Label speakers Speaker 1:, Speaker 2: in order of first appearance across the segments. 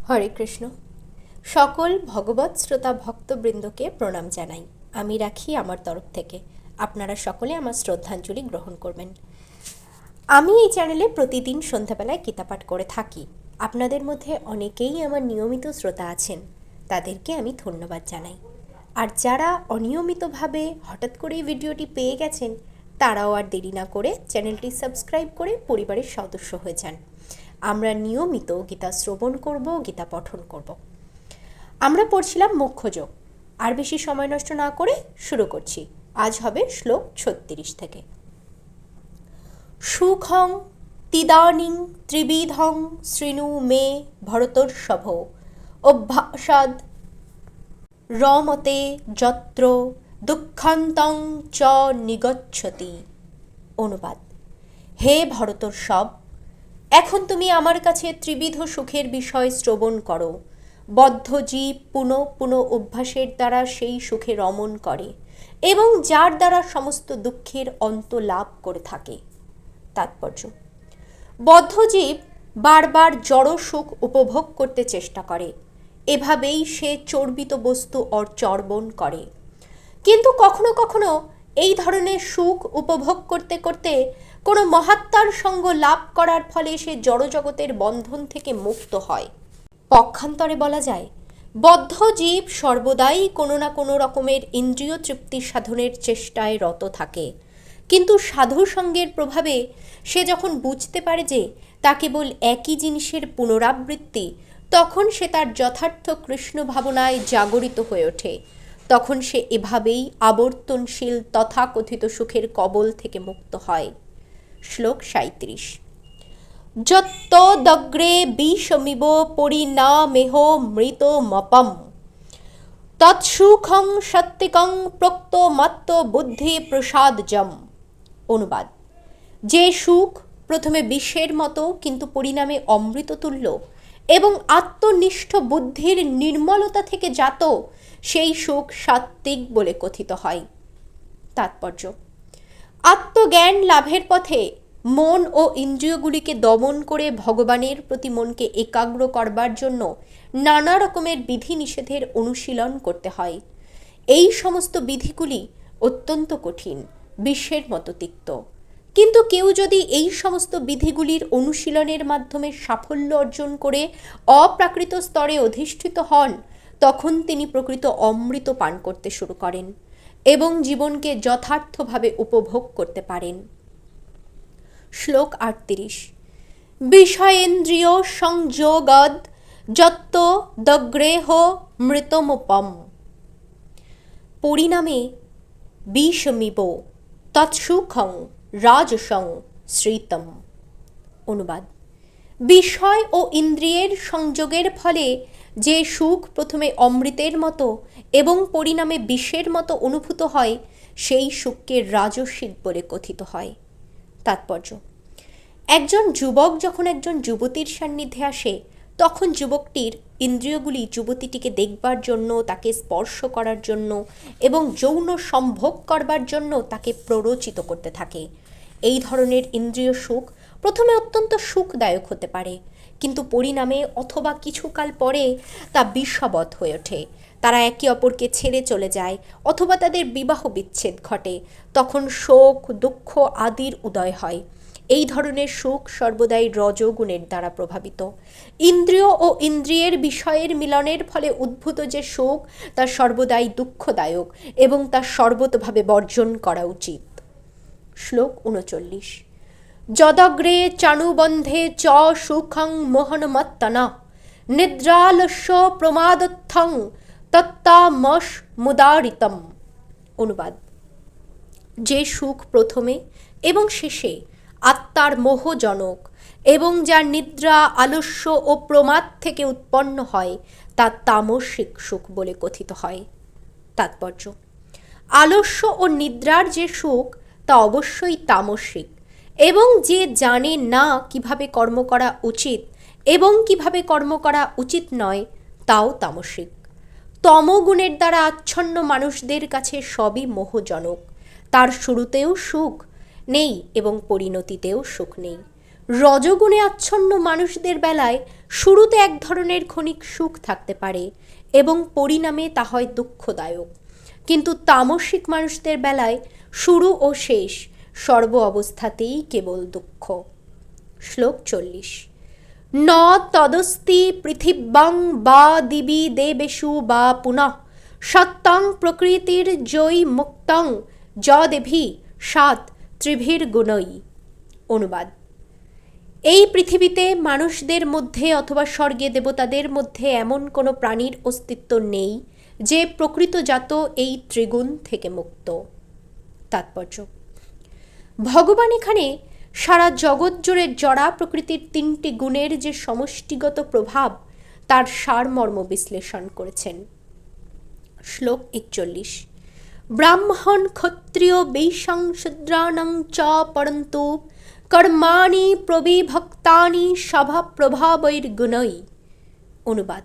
Speaker 1: হরে কৃষ্ণ। সকল ভগবৎ শ্রোতা ভক্তবৃন্দকে প্রণাম জানাই। আমি রাখি আমার তরফ থেকে। আপনারা সকলে আমার শ্রদ্ধাঞ্জলি গ্রহণ করবেন। আমি এই চ্যানেলে প্রতিদিন সন্ধ্যাবেলায় গীতাপাঠ করে থাকি। আপনাদের মধ্যে অনেকেই আমার নিয়মিত শ্রোতা আছেন, তাদেরকে আমি ধন্যবাদ জানাই। আর যারা অনিয়মিতভাবে হঠাৎ করেই ভিডিওটি পেয়ে গেছেন, তারাও আর দেরি না করে চ্যানেলটি সাবস্ক্রাইব করে পরিবারের সদস্য হয়ে যান। আমরা নিয়মিত গীতা শ্রবণ করব, গীতা পঠন করব। আমরা পড়ছিলাম মোক্ষযোগ। আর বেশি সময় নষ্ট না করে শুরু করছি। আজ হবে শ্লোক 36 থেকে। সুখং তিদানিং ত্রিবিধং শৃণু মে ভরতর্ষভ অভ্যাসাদ রমতে যত্র দুঃখান্তং চ নিগচ্ছতি। অনুবাদ: হে ভরতর্ষভ, এখন তুমি আমার কাছে ত্রিবিধ সুখের বিষয় শ্রবণ করো। বদ্ধ জীব পুনঃ পুনঃ অভ্যাসের দ্বারা সেই সুখে রমণ করে এবং যার দ্বারা সমস্ত দুঃখের অন্ত লাভ করে থাকে। তাৎপর্য: বদ্ধ জীব বারবার জড় সুখ উপভোগ করতে চেষ্টা করে। এভাবেই সে চর্বিত বস্তু চর্বণ করে। কিন্তু কখনো কখনো এই ধরনের সুখ উপভোগ করতে করতে কোনো মহাত্মার সঙ্গ লাভ করার ফলে সে জড়জগতের বন্ধন থেকে মুক্ত হয়। পক্ষান্তরে বলা যায়, বদ্ধ জীব সর্বদাই কোনো না কোনো রকমের ইন্দ্রিয় তৃপ্তি সাধনের চেষ্টায় রত থাকে। কিন্তু সাধু সঙ্গের প্রভাবে সে যখন বুঝতে পারে যে তা কেবল একই জিনিসের পুনরাবৃত্তি, তখন সে তার যথার্থ কৃষ্ণ ভাবনায় জাগরিত হয়ে ওঠে। তখন সে এভাবেই আবর্তনশীল তথাকথিত সুখের কবল থেকে মুক্ত হয়। শ্লোক 37। যত্তদগ্রে বিষমিব পরিণামেহ মৃতমপম তৎসুখং সত্ত্বিকং প্রক্তমাত্ম বুদ্ধি প্রসাদজম। অনুবাদ: যে সুখ প্রথমে বিষের মতো কিন্তু পরিণামে অমৃততুল্য এবং আত্মনিষ্ঠ বুদ্ধির নির্মলতা থেকে জাত, সেই সুখ সাত্ত্বিক বলে কথিত হয়। তাৎপর্য: আত্মজ্ঞান লাভের পথে মন ও ইন্দ্রিয়গুলিকে দমন করে ভগবানের প্রতি মনকে একাগ্র করবার জন্য নানা রকমের বিধিনিষেধের অনুশীলন করতে হয়। এই সমস্ত বিধিগুলি অত্যন্ত কঠিন, বিশ্বের মতো তিক্ত। কিন্তু কেউ যদি এই সমস্ত বিধিগুলির অনুশীলনের মাধ্যমে সাফল্য অর্জন করে অপ্রাকৃত স্তরে অধিষ্ঠিত হন, তখন তিনি প্রকৃত অমৃত পান করতে শুরু করেন এবং জীবনকে যথার্থভাবে উপভোগ করতে পারেন। শ্লোক 38। বিষয়েন্দ্রিয় সংযোগদ যত্ত দগ্রেহ মৃতমপম পরিণামে বিষমিব তৎসুখং রাজসং শ্রিতম। অনুবাদ: বিষয় ও ইন্দ্রিয়ের সংযোগের ফলে যে সুখ প্রথমে অমৃতের মতো এবং পরিণামে বিষের মতো অনুভূত হয়, সেই সুখকে রাজসিক বলে কথিত হয়। তাৎপর্য: একজন যুবক যখন একজন যুবতীর সান্নিধ্যে আসে, তখন যুবকটির ইন্দ্রিয়গুলি যুবতীটিকে দেখবার জন্য, তাকে স্পর্শ করার জন্য এবং যৌন সম্ভোগ করবার জন্য তাকে প্ররোচিত করতে থাকে। এই ধরনের ইন্দ্রিয় সুখ প্রথমে অত্যন্ত সুখদায়ক হতে পারে, কিন্তু পরিণামে অথবা কিছুকাল পরে তা বিষবৎ হয়ে ওঠে। তারা একে অপরকে ছেড়ে চলে যায় অথবা তাদের বিবাহ বিচ্ছেদ ঘটে। তখন শোক, দুঃখ আদির উদয় হয়। এই ধরনের সুখ সর্বদাই রজোগুণের দ্বারা প্রভাবিত। ইন্দ্রিয় ও ইন্দ্রিয়ের বিষয়ের মিলনের ফলে উদ্ভূত যে সুখ, তা সর্বদাই দুঃখদায়ক এবং তা সর্বতোভাবে বর্জন করা উচিত। শ্লোক 39। যদগ্রে চাণুবন্ধে চ সুখং মোহনমত্তনা নিদ্রালস্য প্রমাদত্থং তত্তামস মুদারিতম। অনুবাদ: যে সুখ প্রথমে এবং শেষে আত্মার মোহজনক এবং যার নিদ্রা, আলস্য ও প্রমাদ থেকে উৎপন্ন হয়, তা তামসিক সুখ বলে কথিত হয়। তাৎপর্য: আলস্য ও নিদ্রার যে সুখ, তা অবশ্যই তামসিক, এবং যে জানে না কিভাবে কর্ম করা উচিত এবং কিভাবে কর্ম করা উচিত নয়, তাও তামসিক। তমগুণের দ্বারা আচ্ছন্ন মানুষদের কাছে সবই মোহজনক। তার শুরুতেও সুখ নেই এবং পরিণতিতেও সুখ নেই। রজগুণে আচ্ছন্ন মানুষদের বেলায় শুরুতে এক ধরনের ক্ষণিক সুখ থাকতে পারে এবং পরিণামে তা হয় দুঃখদায়ক, কিন্তু তামসিক মানুষদের বেলায় শুরু ও শেষ সর্ব অবস্থাতেই কেবল দুঃখ। শ্লোক 40। ন তদস্তি পৃথিব্যাং বা দিবি দেবেষু বা পুনঃ সত্যং প্রকৃতির জয়ী মুক্তং যদেভি সাত ত্রিভির গুণই। অনুবাদ: এই পৃথিবীতে মানুষদের মধ্যে অথবা স্বর্গে দেবতাদের মধ্যে এমন কোনো প্রাণীর অস্তিত্ব নেই যে প্রকৃতজাত এই ত্রিগুণ থেকে মুক্ত। তাৎপর্য: ভগবান এখানে সারা জগৎ জুড়ে জড়া প্রকৃতির তিনটি গুণের যে সমষ্টিগত প্রভাব তার সারমর্ম বিশ্লেষণ করেছেন। শ্লোক 41। ব্রাহ্মণ ক্ষত্রিয় বৈশ্যং শূদ্রাণং চ পরন্তু কর্মাণি প্রবিভক্তানি স্বভাবপ্রভাবৈর্গুণৈ। অনুবাদ: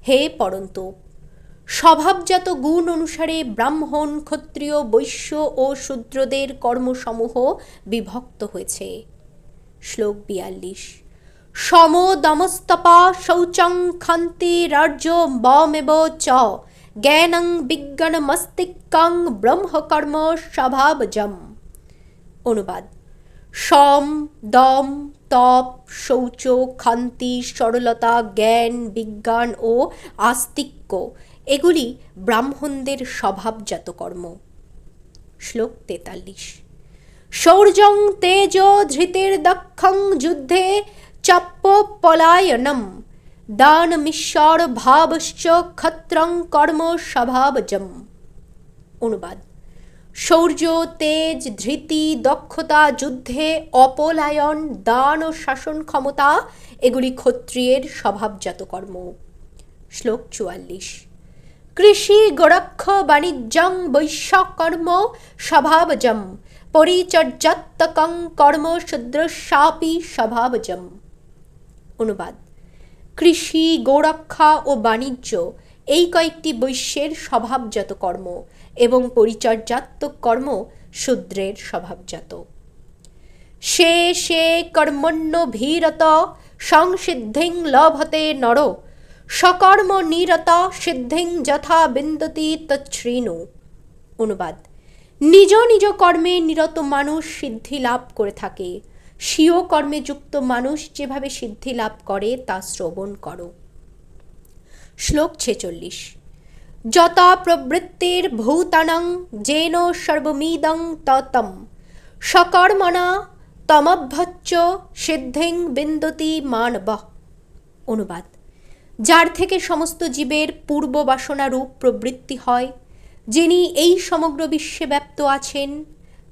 Speaker 1: হে পরন্তু, স্বভাবজাত গুণ অনুসারে ব্রাহ্মণ, ক্ষত্রিয়, বৈশ্য ও শূদ্রদের কর্মসমূহ বিভক্ত হয়েছে। শ্লোক 42। সম দমস্তপা শৌচং ক্ষান্তি রার্য বমেব চ জ্ঞানং বিজ্ঞানমস্তিক্যং ব্রহ্মকর্ম স্বভাবজম। অনুবাদ: সম, দম, তপ, শৌচ, ক্ষান্তি, সরলতা, জ্ঞান, বিজ্ঞান ও আস্তিক্য এগুলি ব্রাহ্মণদের স্বভাবজাত কর্ম। শ্লোক 43। শৌর্যং তেজ ধৃতির্দক্ষং যুদ্ধে চাপ্য পলায়নম দানমীশ্বর ভাবশ্চ ক্ষত্রং কর্ম স্বভাবজম। অনুবাদ: শৌর্য, তেজ, ধৃতি, দক্ষতা, যুদ্ধে অপলায়ন, দান ও শাসন ক্ষমতা এগুলি ক্ষত্রিয়ের স্বভাবজাত কর্ম। শ্লোক 44। কৃষি গোরক্ষ বাণিজ্যং বৈশ্যকর্ম স্বভাবজম পরিচর্যাত্মকং কর্ম শূদ্রস্যাপি স্বভাবজম। অনুবাদ: কৃষি, গোরক্ষা ও বাণিজ্য এই কয়েকটি বৈশ্যের স্বভাবজাত কর্ম এবং পরিচর্যাত্মক কর্ম শূদ্রের স্বভাবজাত। সে সে কর্মণ্যভিরত সংসিদ্ধিং লভতে নর সকর্ম নিরত সিদ্ধিং যথা বিন্দতি তচ্ছৃণু। অনুবাদ: নিজ নিজ কর্মে নিরত মানুষ সিদ্ধি লাভ করে থাকে, স্বীয় কর্মে যুক্ত মানুষ যেভাবে সিদ্ধি লাভ করে তা শ্রবণ করো। শ্লোক 46। যতা প্রবৃত্তির ভূতানাং যেন সর্বমিদং ততম সকর্মণা তমভ্যচ্চ সিদ্ধিং বিন্দতি মানবঃ। অনুবাদ: যার থেকে সমস্ত জীবের পূর্ব বাসনারূপ প্রবৃত্তি হয়, যিনি এই সমগ্র বিশ্বে ব্যাপ্ত আছেন,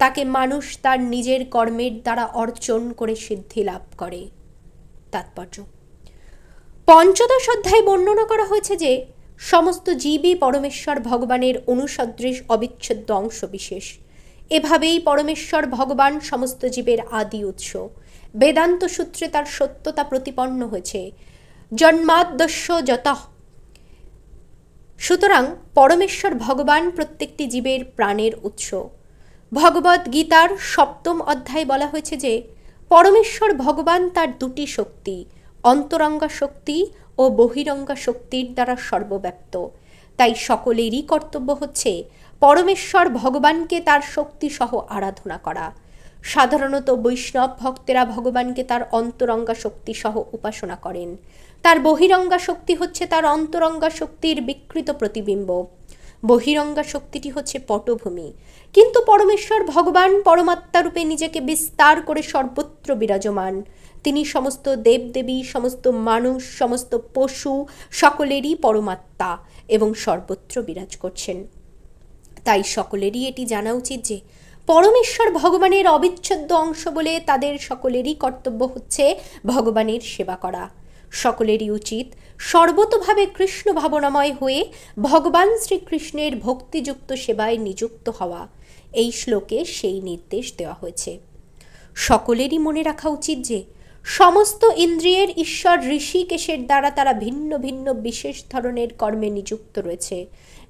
Speaker 1: তাকে মানুষ তার নিজের কর্মের দ্বারা অর্জন করে সিদ্ধি লাভ করে। তাৎপর্য: পঞ্চদশ অধ্যায়ে বর্ণনা করা হয়েছে যে সমস্ত জীবই পরমেশ্বর ভগবানের অনুসদৃশ অবিচ্ছেদ্য অংশ বিশেষ। এভাবেই পরমেশ্বর ভগবান সমস্ত জীবের আদি উৎস। বেদান্ত সূত্রে তার সত্যতা প্রতিপন্ন হয়েছে। জন্মাদ্যস্য যতঃ। সুতরাং পরমেশ্বর ভগবান প্রত্যেকটি জীবের প্রাণের উৎস। ভগবদ্ গীতার 7ম অধ্যায়ে বলা হয়েছে যে পরমেশ্বর ভগবান তার দুটি শক্তি, অন্তরঙ্গা শক্তি ও বহিরঙ্গা শক্তির দ্বারা সর্বব্যাপ্ত। তাই সকলেরই কর্তব্য হচ্ছে পরমেশ্বর ভগবানকে তার শক্তি সহ আরাধনা করা। সাধারণত বৈষ্ণব ভক্তেরা ভগবানকে তার অন্তরঙ্গা শক্তি সহ উপাসনা করেন। তার বহিরঙ্গা শক্তি হচ্ছে তার অন্তরঙ্গা শক্তির বিকৃত প্রতিবিম্ব। বহিরঙ্গা শক্তিটি হচ্ছে পটভূমি, কিন্তু পরমেশ্বর ভগবান পরমাত্মারূপে নিজেকে বিস্তার করে সর্বত্র বিরাজমান। তিনি সমস্ত দেবদেবী, সমস্ত মানুষ, সমস্ত পশু সকলেরই পরমাত্মা এবং সর্বত্র বিরাজ করছেন। তাই সকলেরই এটি জানা উচিত যে পরমেশ্বর ভগবানের অবিচ্ছেদ্য অংশ বলে তাদের সকলেরই কর্তব্য হচ্ছে ভগবানের সেবা করা। সকলেরই উচিত সর্বতোভাবে কৃষ্ণ ভাবনাময় হয়ে ভগবান শ্রীকৃষ্ণের ভক্তিযুক্ত সেবায় নিযুক্ত হওয়া। এই শ্লোকে সেই নির্দেশ দেওয়া হয়েছে। সকলেরই মনে রাখা উচিত যে সমস্ত ইন্দ্রিয়ের ঈশ্বর ঋষিকেশের দ্বারা তারা ভিন্ন ভিন্ন বিশেষ ধরনের কর্মে নিযুক্ত রয়েছে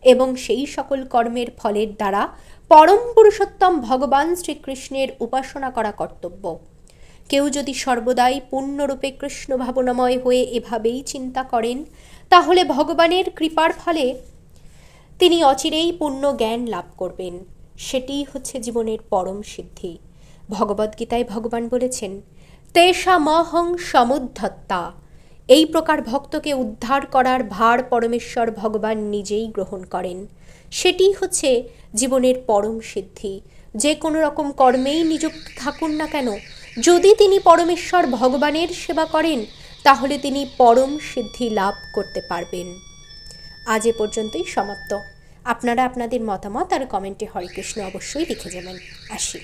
Speaker 1: এবং সেই সকল কর্মের ফলের দ্বারা পরম পুরুষোত্তম ভগবান শ্রীকৃষ্ণের উপাসনা করা কর্তব্য। কেউ যদি সর্বদাই পূর্ণরূপে কৃষ্ণ ভাবনাময় হয়ে এভাবেই চিন্তা করেন, তাহলে ভগবানের কৃপার ফলে তিনি অচিরেই পূর্ণ জ্ঞান লাভ করবেন। সেটিই হচ্ছে জীবনের পরম সিদ্ধি। ভগবদ্গীতায় ভগবান বলেছেন, তেষামহং সমুদ্ধত্তা। এই প্রকার ভক্তকে উদ্ধার করার ভার পরমেশ্বর ভগবান নিজেই গ্রহণ করেন। সেটিই হচ্ছে জীবনের পরম সিদ্ধি। যে কোনো রকম কর্মেই নিযুক্ত থাকুন না কেন, যদি তিনি পরমেশ্বর ভগবানের সেবা করেন, তাহলে তিনি পরম সিদ্ধি লাভ করতে পারবেন। আজ এ পর্যন্তই সমাপ্ত। আপনারা আপনাদের মতামত আর কমেন্টে হরে কৃষ্ণ অবশ্যই লিখে যাবেন। আসি।